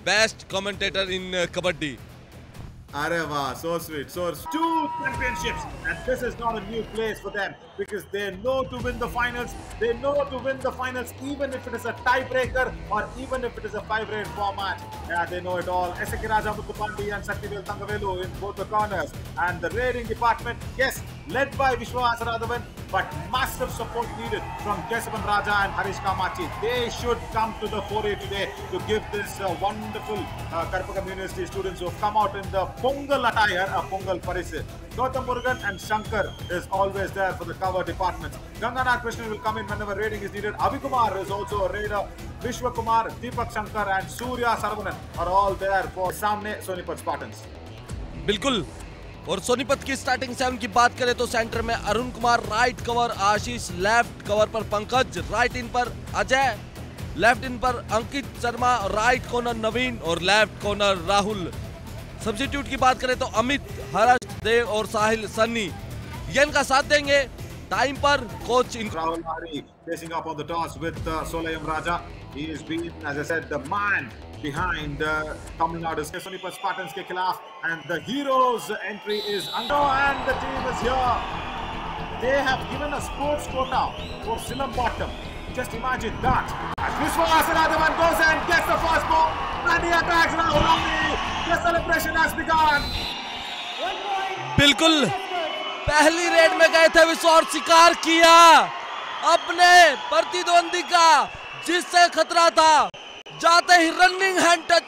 Best commentator in kabaddi. Areva, so sweet. So 2 championships, and this is not a new place for them because they know to win the finals. They know to win the finals even if it is a tiebreaker or even if it is a 5-raid format. Yeah, they know it all. SK Raja Muthupandi and Saktivel Thangavelu in both the corners, and the raiding department, yes, led by Vishwa Asaradavan, but massive support needed from Kesavan Raja and Harish Kamachi. They should come to the foray today to give this wonderful Karpagam University students who have come out in the Pongal attire, a Pongal Parise. Gautam Murugan and Shankar is always there for the cover departments. Ganganath Krishnan will come in whenever raiding is needed. Avikumar is also a raider. Vishwa Kumar, Deepak Shankar and Surya Saravanan are all there for Samne Sonipat Spartans. बिल्कुल। और सोनीपत की starting 7 की बात करें तो centre में Arun Kumar, right cover आशीष, left cover पर Pankaj, right इन पर अजय, लेफ्ट इन पर अंकित शर्मा, राइट कॉर्नर नवीन और लेफ्ट कॉर्नर राहुल। सब्स्टिट्यूट की बात करें तो अमित, हर्ष देव और साहिल सन्नी ये इनका साथ देंगे। टाइम पर coach Rahul Lahiri facing up on the toss with Solayam Raja. He has been, as I said, the man behind Tamil Nadu Sonipat Spartans ke khilaf, and the heroes entry is under, and the team is here. They have given a sports quota for Silam Bottom. Just imagine that. As Vishwa Asaradavan goes and gets the first ball, and he attacks Rahul Lahiri. The celebration has begun. बिल्कुल पहली red में गए थे विश्व और शिकार किया अपने प्रतिद्वंदी का जिससे खतरा था, जाते ही रनिंग हैंड टच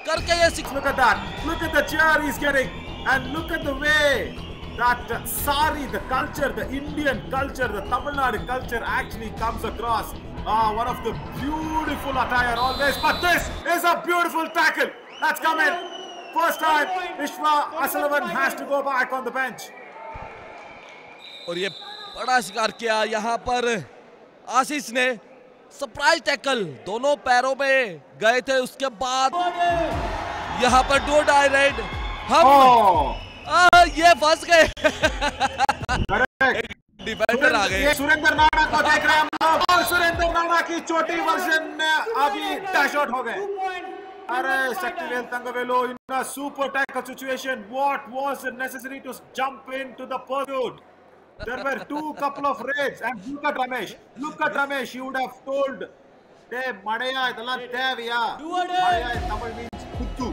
करके ये Look at that. Look at the cheer he's getting, and look at the way that sari, the culture, the Indian culture, the Tamil Nadu culture actually comes across. One of the beautiful attire always, but this is a beautiful tackle. That's come in. First time, Vishwa Asalavan has to go back on the bench. और ये बड़ा शिकार किया यहाँ पर आशीष ने, surprise tackle दोनों पैरों में गए थे। उसके बाद यहाँ पर डू डाई राइड हम ये फंस गए। डिफेंडर आ गए। सुरेंद्र नाडा को देख रहे हैं हम लोग, और सुरेंद्र नाडा की छोटी वर्जन अभी डैश आउट हो गए। अरे Saktivel Thangavelu in a super tackle situation. What was it necessary to jump into the pursuit? There were couple of raids, and look at Ramesh. Look at Ramesh. You would have told, "Hey, Madaya, idala deviya." Madaya in Tamil means kuttu.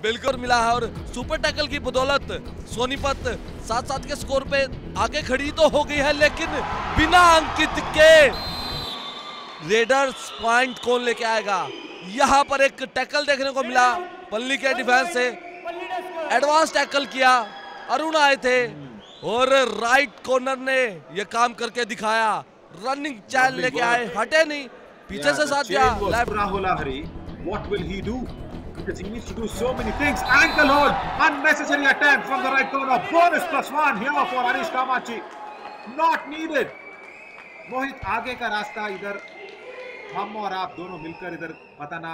बिल्कुल मिला है और super tackle की बदौलत सोनीपत 7-7 के score पे आगे खड़ी तो हो गई है, लेकिन बिना अंकित के रेडर्स पॉइंट कौन लेके आएगा। यहाँ पर एक टैकल देखने को मिला पल्ली के डिफेंस से, एडवांस टैकल किया, अरुण आए थे और राइट कॉर्नर ने ये काम करके दिखाया। रनिंग चैल लेके आए, हटे नहीं, पीछे से साथ दिया। Rahul Lahiri, what will he do? Because he needs to do so many things. Ankle hold, unnecessary attempt from the right corner. Bonus +1 here for Harish Kamachi. Not needed. मोहित, आगे का रास्ता इधर हम और आप दोनों मिलकर इधर बताना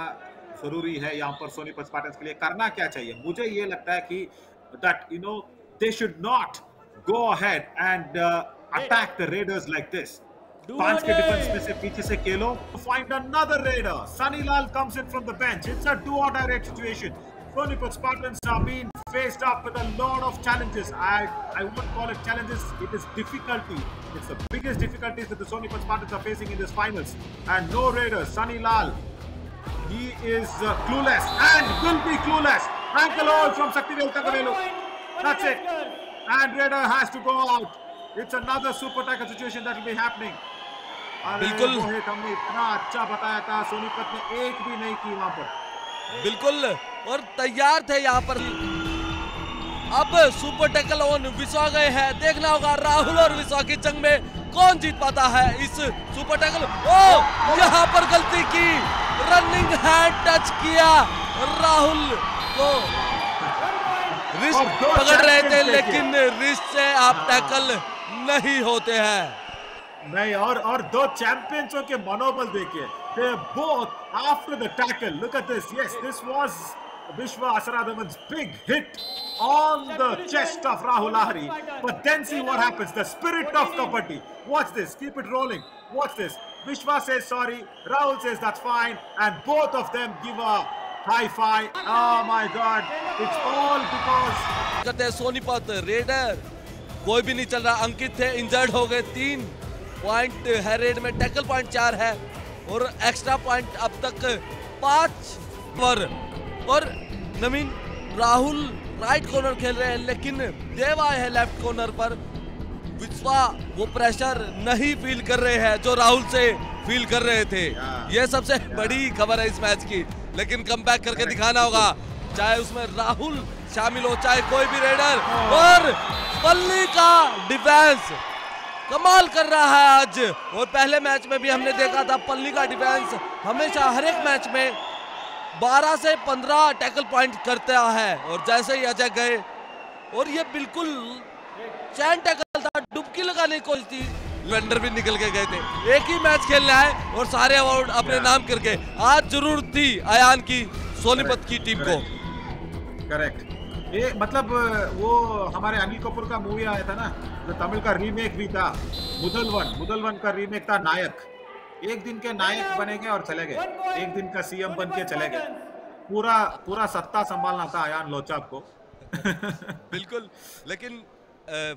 जरूरी है। यहाँ पर सोनीपत स्पार्टन्स के लिए करना क्या चाहिए? मुझे ये लगता है कि that they should not go ahead and attack the raiders like this. पांच के डिफेंस में से पीछे से खेलो. Find another raider. Sunny Lal comes in from the bench. It's a do-or-die raid situation. Sonipat Spartans are being faced up with a lot of challenges. I wouldn't call it challenges. It is difficulty. It's the biggest difficulties that the Sonipat Spartans are facing in this finals. And no raiders. Sunny Lal, he is clueless and will be clueless. Ankle hold from Saktivel Thangavelu. That's it. And raider has to go out. It's another super tackle situation that will be happening. बिल्कुल मोहित, हमने इतना अच्छा बताया था, सोनीपत ने एक भी नहीं की वहां पर. बिल्कुल, और तैयार थे यहाँ पर. अब सुपर टैकल ऑन विश्वा गए हैं. देखना होगा राहुल और विश्वा की जंग में कौन जीत पाता है इस सुपर टैकल. ओ यहाँ पर गलती की, रनिंग हैंड टच किया राहुल को. रिस्ट पकड़ रहे थे लेकिन रिस्ट से आप टैकल नहीं होते हैं. नहीं, और दो चैंपियंसों के मनोबल देखिए. They both after the tackle. Look at this. Yes, this was Vishwa Asaradaman's big hit on the chest of Rahul Lahiri. But then see what happens. The spirit of Kabaddi. Watch this. Keep it rolling. Watch this. Vishwa says sorry. Rahul says that's fine. And both of them give a high five. Oh my God. It's all because... कहते हैं Sonipat raider कोई भी नहीं चल रहा. अंकित थे, injured हो गए. 3 पॉइंट है रेड में. टैकल पॉइंट 4 है और एक्स्ट्रा पॉइंट अब तक 5 पर. और नवीन, राहुल राइट कॉर्नर खेल रहे हैं लेकिन देव आए हैं लेफ्ट कॉर्नर पर. विश्वा वो प्रेशर नहीं फील कर रहे हैं जो राहुल से फील कर रहे थे. ये सबसे बड़ी खबर है इस मैच की. लेकिन कमबैक करके दिखाना होगा, चाहे उसमें राहुल शामिल हो चाहे कोई भी रेडर. और पल्ली का डिफेंस कमाल कर रहा है आज. और पहले मैच में भी हमने देखा था पल्ली का डिफेंस हमेशा हर एक मैच में 12 से 15 टैकल पॉइंट करता है. और जैसे ही अजय गए और ये बिल्कुल चैन टैकल था, डुबकी लगाने की कोशिश थी. वेंडर भी निकल के गए थे. एक ही मैच खेलना है और सारे अवार्ड अपने नाम करके. आज जरूरत थी अयान की सोनीपत की टीम को. करेक्ट. ये मतलब वो हमारे अनिल कपूर का मूवी आया था ना, जो तमिल का रीमेक भी था, मुदलवन का रीमेक था नायक. एक दिन के नायक बनेंगे और चले गए, एक दिन का सीएम बन के चले गए. पूरा सत्ता संभालना था अयान लोचाब को. बिल्कुल. लेकिन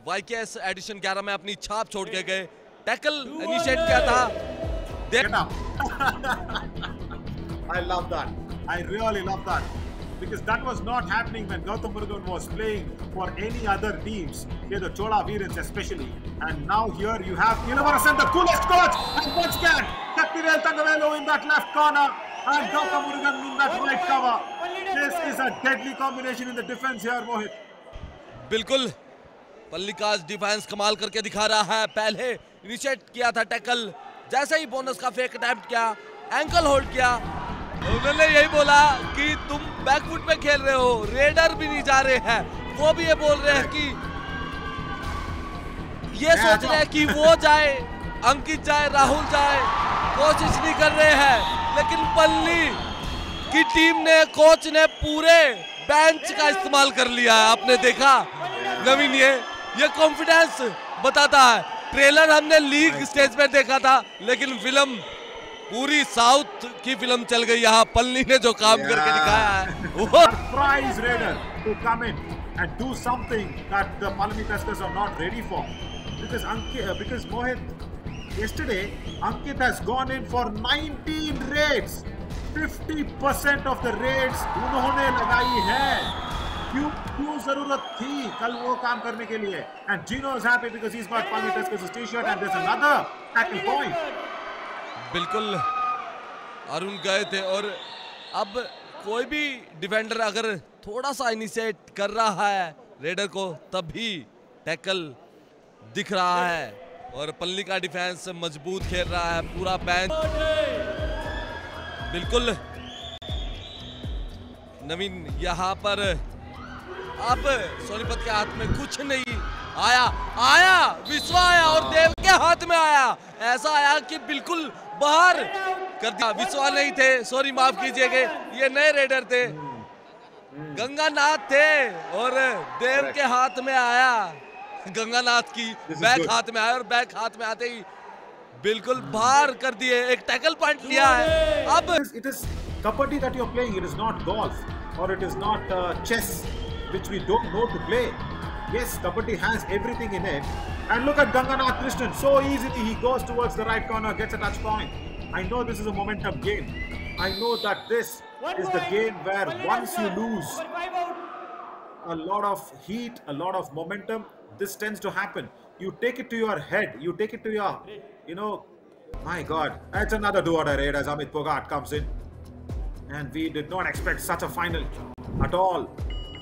वाईकेएस एडिशन 11 में अपनी छाप छोड़ के गए. टैकल इनिशिएट किया था. I love that. I really love that. Because that was not happening when Gautam Murugan was playing for any other teams, the Chola Veerans especially. And now here you have Illavarasan, the coolest coach, and once again, Shaktivel Thangavelu in that left corner, and Gautam Murugan in that right cover. This is a deadly combination in the defense here, Mohit. बिल्कुल. पल्ली का defence कमाल करके दिखा रहा है. पहले initiate किया था टैकल, जैसे ही बोनस का फेक अटेम्प्ट किया, एंकल होल्ड किया. उन्होंने यही बोला कि तुम बैकफुट पे खेल रहे हो, रेडर भी नहीं जा रहे हैं. वो भी ये बोल रहे हैं कि ये सोच रहे हैं कि वो जाए, अंकित जाए, राहुल जाए, कोशिश नहीं कर रहे हैं. लेकिन पल्ली की टीम ने, कोच ने पूरे बेंच का इस्तेमाल कर लिया है. आपने देखा नवीन, ये कॉन्फिडेंस बताता है. ट्रेलर हमने लीग स्टेज पे देखा था लेकिन फिल्म पूरी साउथ की फिल्म चल गई. यहाँ पल्ली ने जो काम करके दिखाया है वो surprise raider to come in and do something that the Palani Tuskers are not ready for. Because Mohit, yesterday Ankit has gone in for 19 raids. 50% of the raids उन्होंने लगाई है. क्यों जरूरत थी कल वो काम करने के लिए? And Gino is happy because he's got Palani Tuskers t-shirt and there's another tackle point. बिल्कुल. अरुण गए थे और अब कोई भी डिफेंडर अगर थोड़ा सा इनिशिएट कर रहा है रेडर को, तभी टैकल दिख रहा है. और पल्ली का डिफेंस मजबूत खेल रहा है. पूरा बेंच बिल्कुल. नवीन, यहाँ पर अब सोनीपत के हाथ में कुछ नहीं. आया विश्वा आया और देव के हाथ में आया. ऐसा आया कि बिल्कुल बाहर कर दिया. विश्वा नहीं थे, सॉरी माफ कीजिएगा, ये नए रेडर थे, गंगानाथ थे. और देव के हाथ में आया, गंगानाथ की बैक हाथ में आया और बैक हाथ में आते ही बिल्कुल बाहर कर दिए. एक टैकल पॉइंट लिया है. अब it is kabaddi that you're playing. It is not golf or it is not chess, which we don't know to play. Yes, kabaddi has everything in it. And look at Ganganath Krishnan. So easily he goes towards the right corner, gets a touch point. I know this is a momentum game. I know that this is the game where once you lose a lot of heat, a lot of momentum, this tends to happen. You take it to your head. You take it to your, my God. That's another do-or-die raid as Amit Phogat comes in. And we did not expect such a final at all.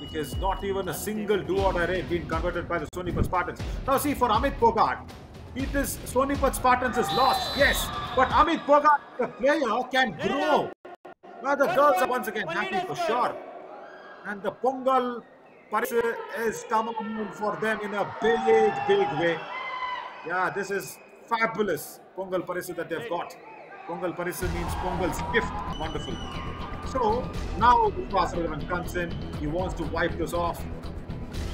Because not even a single do-or-die raid being converted by the Sonipat Spartans. Now see, for Amit Phogat, it is Sonipat Spartans is lost, yes. But Amit Phogat, the player, can grow. Well, the girls are once again happy for sure. And the Pongal Parisa is coming for them in a big way. Yeah, this is fabulous Pongal Parisa that they've got. Pongal Parisa means Pongal's gift. Wonderful. So now Vasudevan comes in. He wants to wipe this off.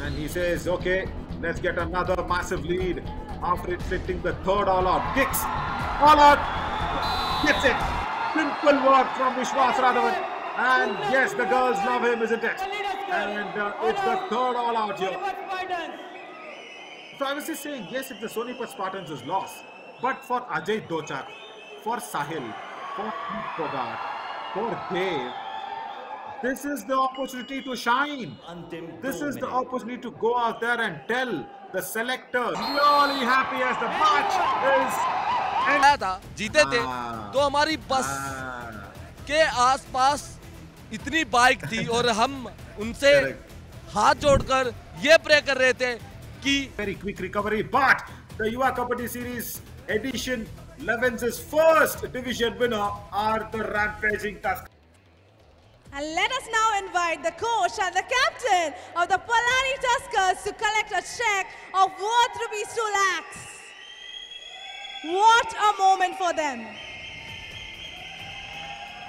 And he says, okay, let's get another massive lead after inflicting the third all-out. Kicks. All out. Gets it. Simple work from Vishwas Radhavan. And yes, the girls love him, isn't it? And it's the third all out here. So I was just saying, yes, if the Sonipat Spartans is lost, but for Ajay Dochak, for Sahil, for Pogart, for Dave, this is the opportunity to shine. This is the opportunity to go out there and tell the selectors really happy as the match is. आया था, जीते थे, तो हमारी बस के आसपास इतनी बाइक थी और हम उनसे हाथ जोड़कर ये प्रे कर रहे थे कि very quick recovery, but the Yuva Kabaddi Series edition 11's first division winner are the Rampaging Tuskers. And let us now invite the coach and the captain of the Palani Tuskers to collect a check of worth rupees 2 lakhs. What a moment for them.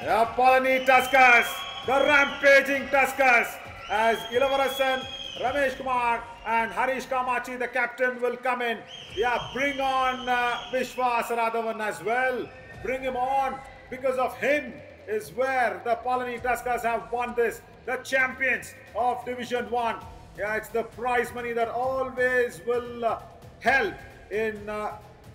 The Palani Tuskers, the Rampaging Tuskers, as Ilavarasan, Ramesh Kumar and Harish Kamachi, the captain, will come in. Yeah, bring on Vishwas Radhavan as well. Bring him on. Because of him is where the Palani Tuskers have won this. The champions of Division 1. Yeah, it's the prize money that always will help in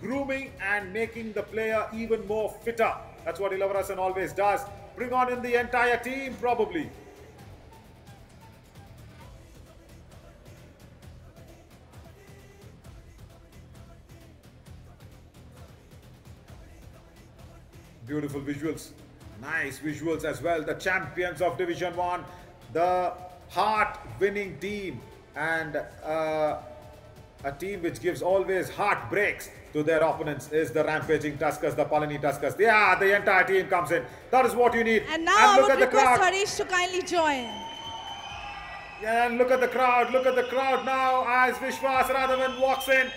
grooming and making the player even more fitter. That's what Ilavarasan always does. Bring on in the entire team, probably. Beautiful visuals. Nice visuals as well. The champions of Division 1, the heart-winning team, and a team which gives always heartbreaks to their opponents is the Rampaging Tuskers, the Palani Tuskers. Yeah, the entire team comes in. That is what you need. And now look I at would the crowd. request Harish to kindly join. Yeah, and look at the crowd. Look at the crowd now as Vishwas Radhavan walks in.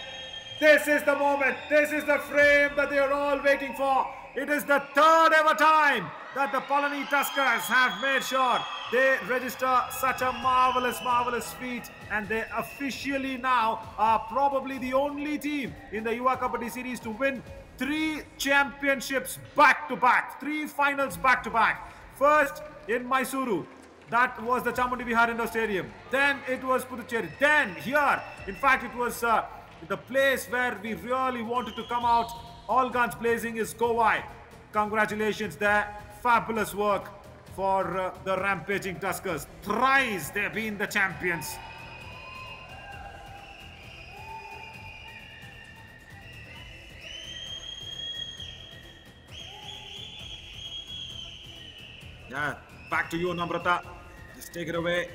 This is the moment. This is the frame that they are all waiting for. It is the third ever time that the Palani Tuskers have made sure they register such a marvelous, marvelous feat, and they officially now are probably the only team in the Yuva Kabaddi Series to win 3 championships back-to-back, 3 finals back-to-back. First in Mysuru, that was the Chamundi Vihar Indoor Stadium. Then it was Puducherry. Then here, in fact, it was the place where we really wanted to come out all guns blazing is Kowai. Congratulations there. Fabulous work for the Rampaging Tuskers. Thrice they've been the champions. Yeah, back to you, Namrata. Just take it away.